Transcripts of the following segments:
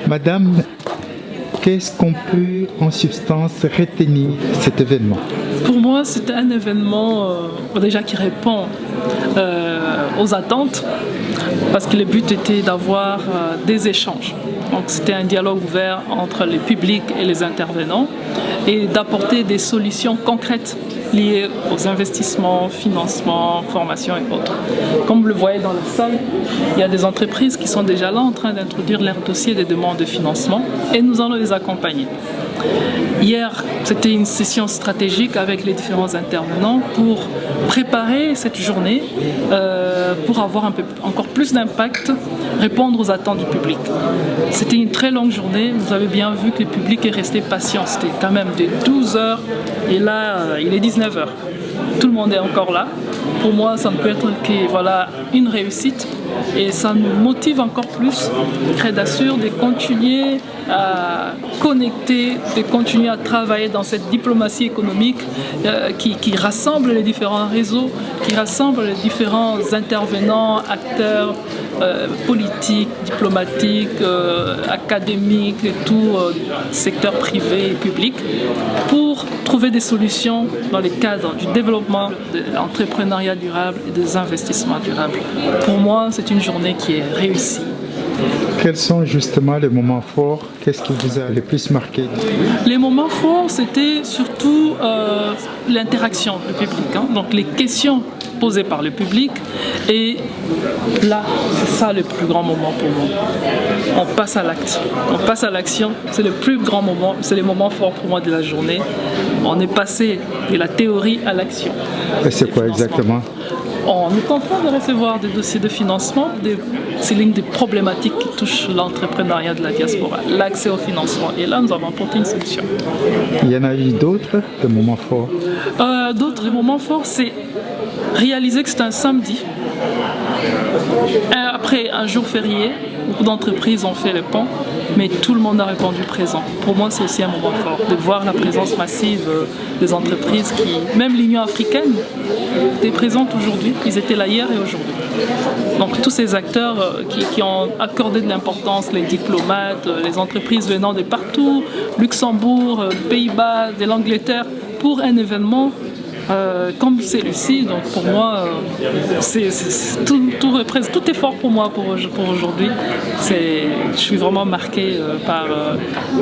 Madame, qu'est-ce qu'on peut en substance retenir de cet événement? Pour moi, c'était un événement déjà qui répond aux attentes, parce que le but était d'avoir des échanges. Donc c'était un dialogue ouvert entre les publics et les intervenants et d'apporter des solutions concrètes liées aux investissements, financements, formations et autres. Comme vous le voyez dans la salle, il y a des entreprises qui sont déjà là en train d'introduire leurs dossiers de demande de financement et nous allons les accompagner. Hier, c'était une session stratégique avec les différents intervenants pour préparer cette journée pour avoir encore plus d'impact, répondre aux attentes du public. C'était une très longue journée, vous avez bien vu que le public est resté patient, c'était quand même de 12 heures et là il est 19 heures. Tout le monde est encore là. Pour moi, ça ne peut être que une réussite et ça nous motive encore plus, Crédassure, de continuer à connecter, de continuer à travailler dans cette diplomatie économique qui rassemble les différents réseaux, qui rassemble les différents intervenants, acteurs politiques, diplomatiques, académiques et tout, secteur privé et public, pour trouver des solutions dans les cadres du développement de l'entrepreneuriat durable et des investissements durables. Pour moi, c'est une journée qui est réussie. Quels sont justement les moments forts? Qu'est-ce qui vous a le plus marqué? Les moments forts, c'était surtout l'interaction du public, donc les questions posées par le public. Et là, c'est ça le plus grand moment pour moi. On passe à l'acte, on passe à l'action. C'est le plus grand moment, c'est le moment fort pour moi de la journée. On est passé de la théorie à l'action. Et c'est quoi exactement? On est en train de recevoir des dossiers de financement, c'est l'une des problématiques qui touchent l'entrepreneuriat de la diaspora, l'accès au financement. Et là, nous avons apporté une solution. Il y en a eu d'autres, des moments forts? D'autres moments forts, c'est réaliser que c'est un samedi. Après un jour férié, beaucoup d'entreprises ont fait le pont, mais tout le monde a répondu présent. Pour moi, c'est aussi un moment fort de voir la présence massive des entreprises même l'Union africaine, est présente aujourd'hui. Ils étaient là hier et aujourd'hui. Donc tous ces acteurs qui ont accordé de l'importance, les diplomates, les entreprises venant de partout, Luxembourg, Pays-Bas, de l'Angleterre, pour un événement comme celui-ci. Donc pour moi, tout est fort pour moi pour aujourd'hui. Je suis vraiment marqué par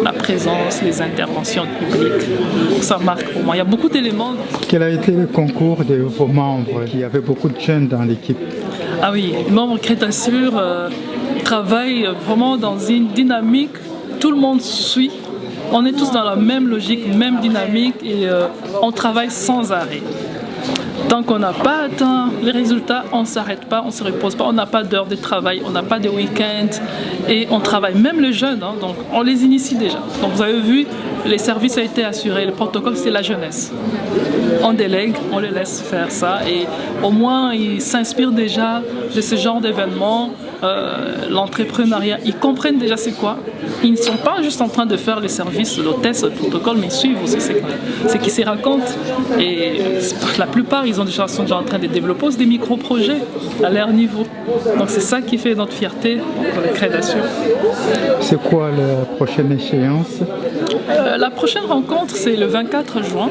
la présence, les interventions publiques. Donc ça marque pour moi. Il y a beaucoup d'éléments. Quel a été le concours de vos membres? Il y avait beaucoup de jeunes dans l'équipe. Ah oui, les membres Crédassure travaillent vraiment dans une dynamique. Tout le monde suit. On est tous dans la même logique, même dynamique et on travaille sans arrêt. Tant qu'on n'a pas atteint les résultats, on ne s'arrête pas, on ne se repose pas, on n'a pas d'heures de travail, on n'a pas de week-end et on travaille. Même les jeunes, donc on les initie déjà. Donc vous avez vu, les services ont été assurés, le protocole c'est la jeunesse. On délègue, on les laisse faire ça et au moins ils s'inspirent déjà de ce genre d'événements. L'entrepreneuriat, ils comprennent déjà c'est quoi. Ils ne sont pas juste en train de faire les services, l'hôtesse, le protocole, mais ils suivent aussi ce qui se raconte. Et la plupart, sont déjà en train de développer des micro-projets à leur niveau. Donc c'est ça qui fait notre fierté pour la Crédassure. C'est quoi la prochaine échéance? La prochaine rencontre, c'est le 24 juin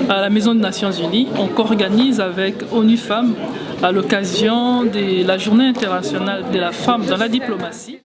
à la Maison des Nations Unies. On co-organise avec ONU Femmes à l'occasion de la Journée internationale de la femme dans la diplomatie.